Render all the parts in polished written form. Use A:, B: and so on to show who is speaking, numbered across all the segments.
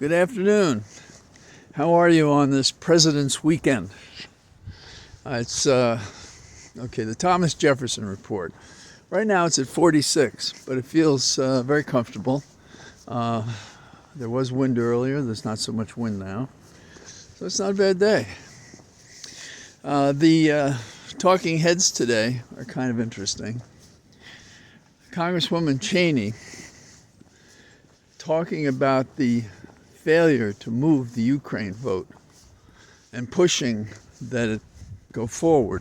A: Good afternoon. How are you on this President's Weekend? It's the Thomas Jefferson Report. Right now it's at 46, but it feels very comfortable. There was wind earlier. There's not so much wind now. So it's not a bad day. The talking heads today are kind of interesting. Congresswoman Cheney talking about the failure to move the Ukraine vote and pushing that it go forward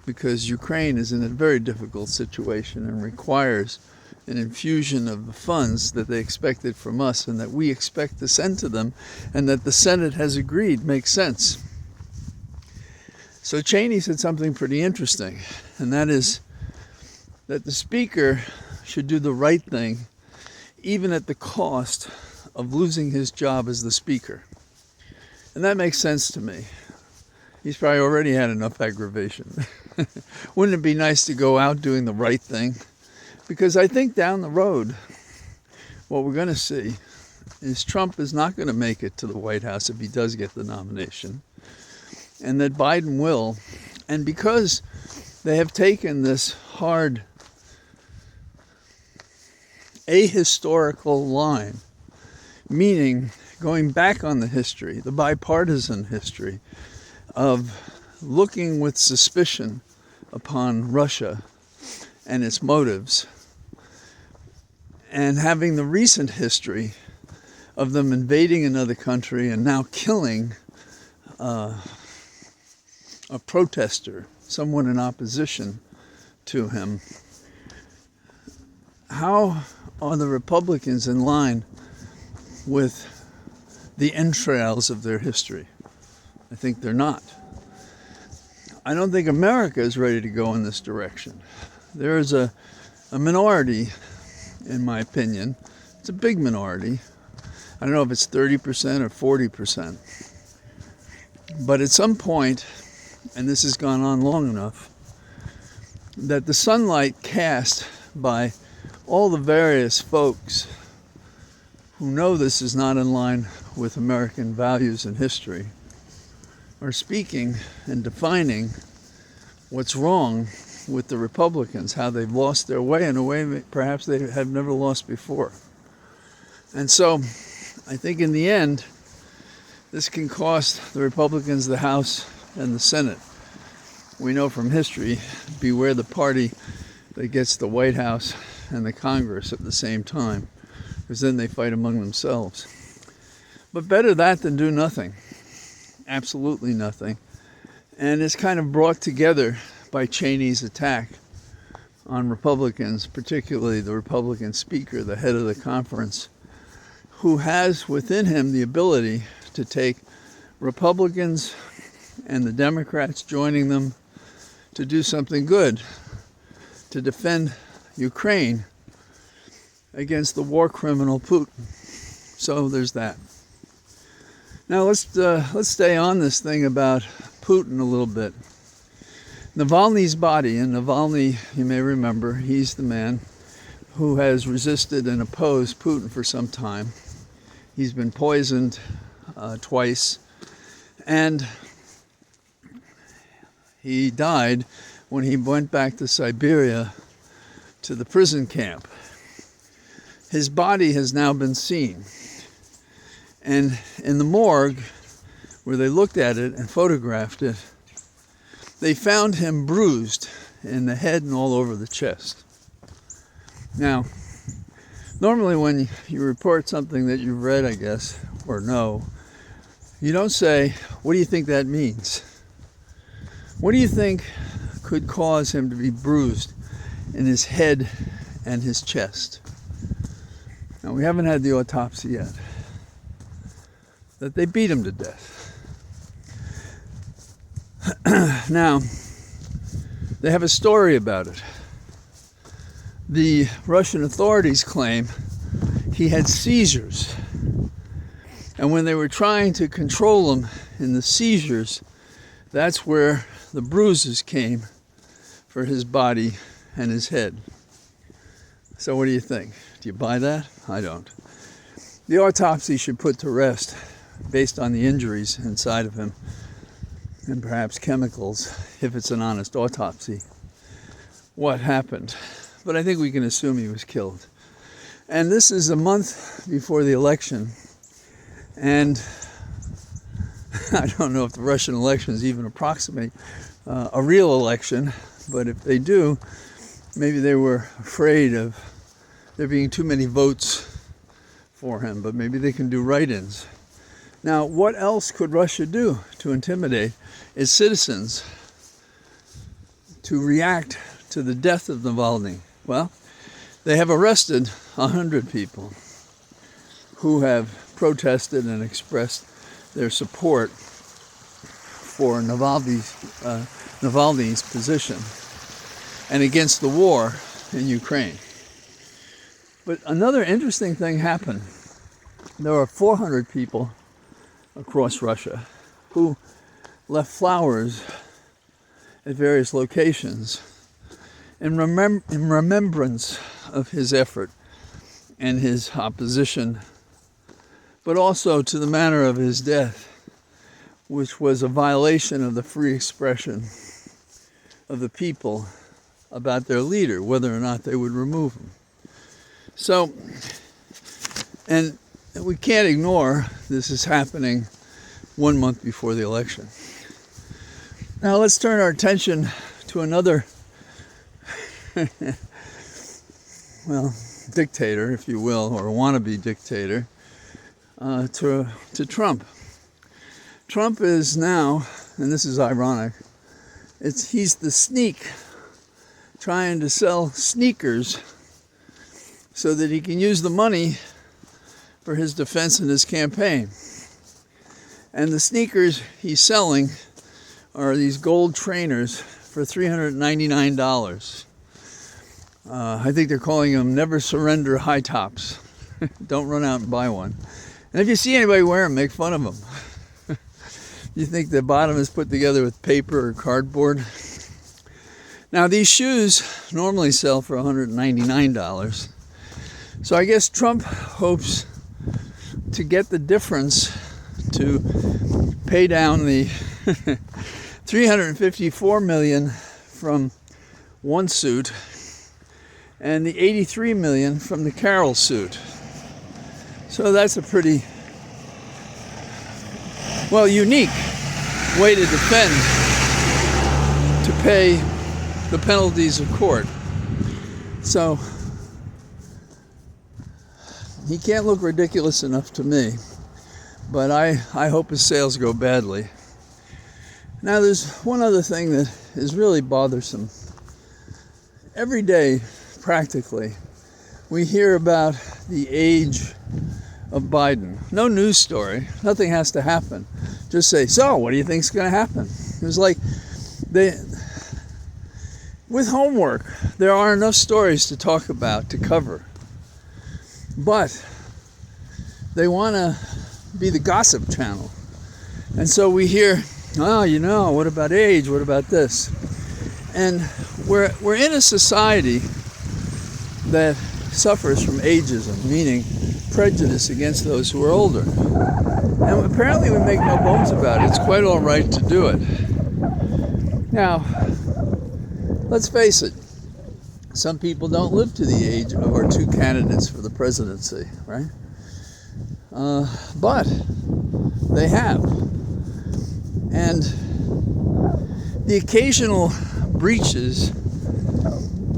A: because Ukraine is in a very difficult situation and requires an infusion of the funds that they expected from us and that we expect to send to them and that the Senate has agreed makes sense. So Cheney said something pretty interesting, and that is that the Speaker should do the right thing even at the cost of losing his job as the Speaker. And that makes sense to me. He's probably already had enough aggravation. Wouldn't it be nice to go out doing the right thing? Because I think down the road, what we're going to see is Trump is not going to make it to the White House if he does get the nomination, and that Biden will. And because they have taken this hard ahistorical line, meaning going back on the history, the bipartisan history of looking with suspicion upon Russia and its motives, and having the recent history of them invading another country and now killing a protester, someone in opposition to him. How are the Republicans in line with the entrails of their history? I think they're not. I don't think America is ready to go in this direction. There is a minority, in my opinion. It's a big minority. I don't know if it's 30% or 40%. But at some point, and this has gone on long enough, that the sunlight cast by all the various folks who know this is not in line with American values and history are speaking and defining what's wrong with the Republicans, how they've lost their way in a way perhaps they have never lost before. And so I think in the end, this can cost the Republicans the House and the Senate. We know from history, beware the party that gets the White House and the Congress at the same time, because then they fight among themselves. But better that than do nothing, absolutely nothing. And it's kind of brought together by Cheney's attack on Republicans, particularly the Republican Speaker, the head of the conference, who has within him the ability to take Republicans and the Democrats joining them to do something good, to defend Ukraine against the war criminal Putin. So there's that. Now let's stay on this thing about Putin a little bit. Navalny's body, and Navalny, you may remember, he's the man who has resisted and opposed Putin for some time. He's been poisoned twice, and he died when he went back to Siberia to the prison camp. His body has now been seen. And in the morgue, where they looked at it and photographed it, they found him bruised in the head and all over the chest. Now, normally when you report something that you've read, I guess, or know, you don't say, what do you think that means? What do you think could cause him to be bruised in his head and his chest? Now, we haven't had the autopsy yet. That they beat him to death. Now, they have a story about it. The Russian authorities claim he had seizures. And when they were trying to control him in the seizures, that's where the bruises came for his body and his head. So what do you think? Do you buy that? I don't. The autopsy should put to rest, based on the injuries inside of him, and perhaps chemicals, if it's an honest autopsy, what happened. But I think we can assume he was killed. And this is a month before the election, and I don't know if the Russian elections even approximate a real election, but if they do, maybe they were afraid of there being too many votes for him, but maybe they can do write-ins. Now, what else could Russia do to intimidate its citizens to react to the death of Navalny? Well, they have arrested 100 people who have protested and expressed their support for Navalny's position and against the war in Ukraine. But another interesting thing happened. There are 400 people across Russia who left flowers at various locations in remembrance of his effort and his opposition, but also to the manner of his death, which was a violation of the free expression of the people about their leader, whether or not they would remove him. So, and we can't ignore this is happening 1 month before the election. Now let's turn our attention to another, dictator, if you will, or wannabe dictator, to Trump. Trump is now, and this is ironic, he's the sneak trying to sell sneakers so that he can use the money for his defense and his campaign. And the sneakers he's selling are these gold trainers for $399. I think they're calling them Never Surrender High Tops. Don't run out and buy one. And if you see anybody wear them, make fun of them. You think the bottom is put together with paper or cardboard? Now, these shoes normally sell for $199. So I guess Trump hopes to get the difference to pay down the $354 million from one suit and the $83 million from the Carroll suit. So that's a pretty, unique way to defend, to pay the penalties of court. So he can't look ridiculous enough to me, but I hope his sales go badly. Now there's one other thing that is really bothersome. Every day, practically, we hear about the age of Biden. No news story, nothing has to happen. Just say, so what do you think's going to happen? It's like with homework, there are enough stories to talk about, to cover. But they want to be the gossip channel. And so we hear, what about age? What about this? And we're in a society that suffers from ageism, meaning prejudice against those who are older. And apparently we make no bones about it. It's quite all right to do it. Now, let's face it. Some people don't live to the age of our two candidates for the presidency, right? But they have. And the occasional breaches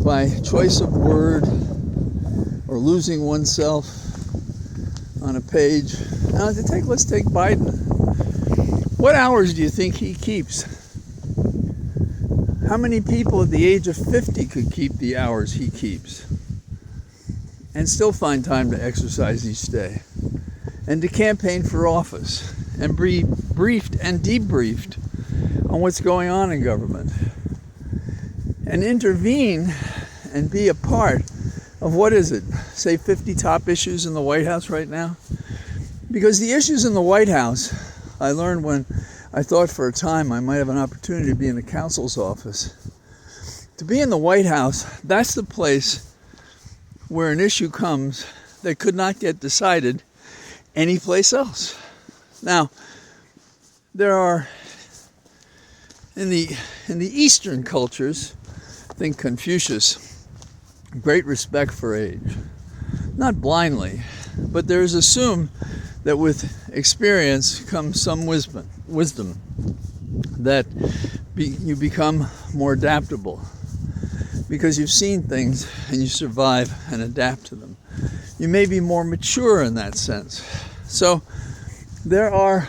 A: by choice of word or losing oneself on a page. Now, let's take Biden. What hours do you think he keeps? How many people at the age of 50 could keep the hours he keeps and still find time to exercise each day and to campaign for office and be briefed and debriefed on what's going on in government and intervene and be a part of say 50 top issues in the White House right now? Because the issues in the White House, I learned when I thought for a time I might have an opportunity to be in the counsel's office. To be in the White House, that's the place where an issue comes that could not get decided anyplace else. Now, there are in the Eastern cultures, think Confucius, great respect for age. Not blindly, but there is assumed that with experience comes some wisdom that you become more adaptable because you've seen things and you survive and adapt to them. You may be more mature in that sense. So there are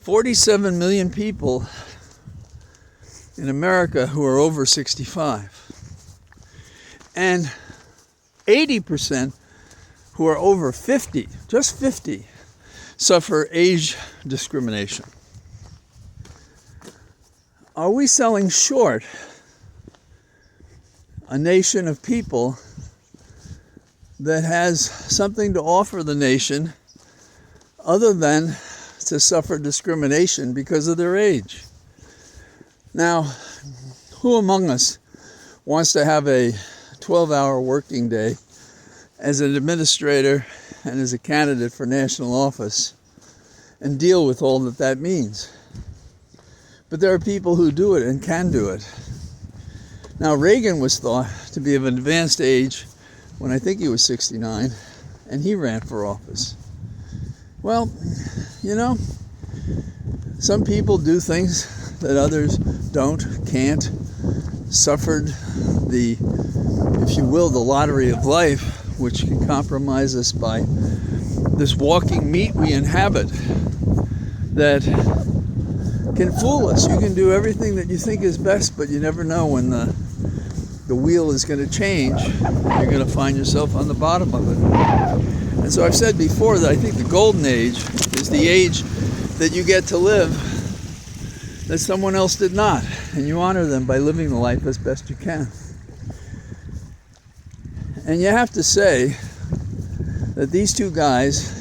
A: 47 million people in America who are over 65, and 80% who are over 50, just 50, suffer age discrimination. Are we selling short a nation of people that has something to offer the nation other than to suffer discrimination because of their age? Now, who among us wants to have a 12-hour working day as an administrator and as a candidate for national office and deal with all that that means? But there are people who do it and can do it. Now, Reagan was thought to be of an advanced age when I think he was 69, and he ran for office. Well, you know, some people do things that others don't, can't, suffered the, if you will, the lottery of life, which can compromise us by this walking meat we inhabit that can fool us. You can do everything that you think is best, but you never know when the wheel is going to change. You're going to find yourself on the bottom of it. And so I've said before that I think the golden age is the age that you get to live that someone else did not, and you honor them by living the life as best you can. And you have to say that these two guys,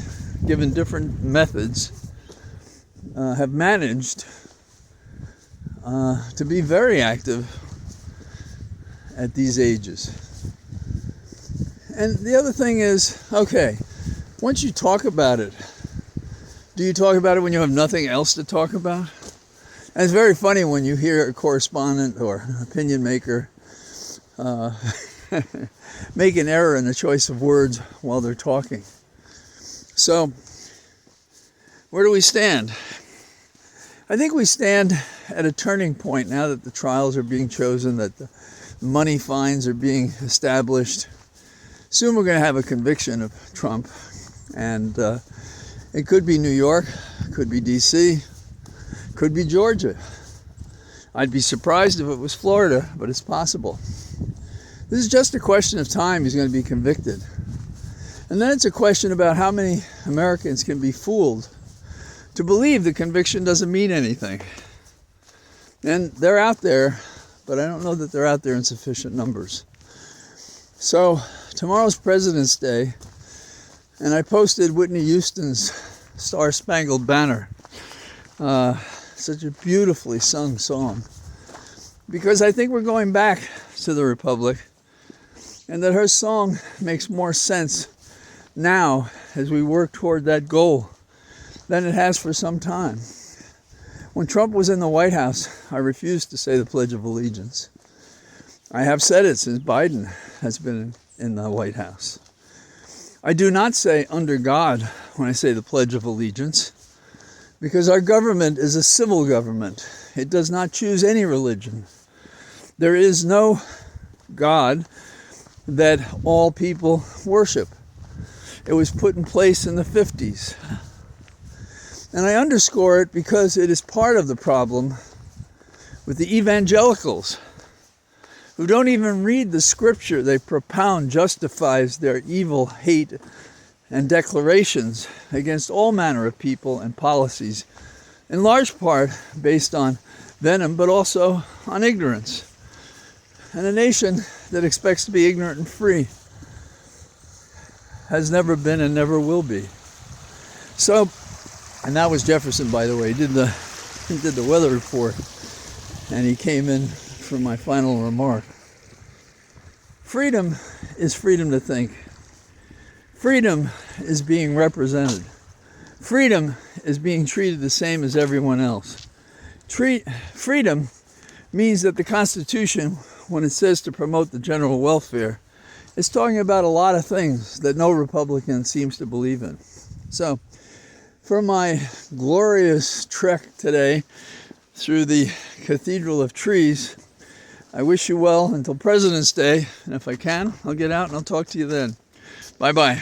A: given different methods, have managed to be very active at these ages. And the other thing is, okay, once you talk about it, do you talk about it when you have nothing else to talk about? And it's very funny when you hear a correspondent or an opinion maker make an error in the choice of words while they're talking. So, where do we stand? I think we stand at a turning point now that the trials are being chosen, that the money fines are being established. Soon we're going to have a conviction of Trump, and it could be New York, could be DC, could be Georgia. I'd be surprised if it was Florida, but it's possible. This is just a question of time he's going to be convicted. And then it's a question about how many Americans can be fooled to believe the conviction doesn't mean anything. And they're out there, but I don't know that they're out there in sufficient numbers. So tomorrow's President's Day, and I posted Whitney Houston's Star Spangled Banner. Such a beautifully sung song. Because I think we're going back to the Republic, and that her song makes more sense now as we work toward that goal than it has for some time. When Trump was in the White House, I refused to say the Pledge of Allegiance. I have said it since Biden has been in the White House. I do not say under God when I say the Pledge of Allegiance, because our government is a civil government. It does not choose any religion. There is no God that all people worship. It was put in place in the 50s. And I underscore it because it is part of the problem with the evangelicals, who don't even read the scripture they propound justifies their evil hate and declarations against all manner of people and policies, in large part based on venom, but also on ignorance. And a nation that expects to be ignorant and free has never been and never will be. So, and that was Jefferson, by the way. He did the weather report, and he came in for my final remark. Freedom is freedom to think. Freedom is being represented. Freedom is being treated the same as everyone else. Freedom means that the Constitution, when it says to promote the general welfare, is talking about a lot of things that no Republican seems to believe in. So, for my glorious trek today through the Cathedral of Trees, I wish you well until President's Day, and if I can, I'll get out and I'll talk to you then. Bye-bye.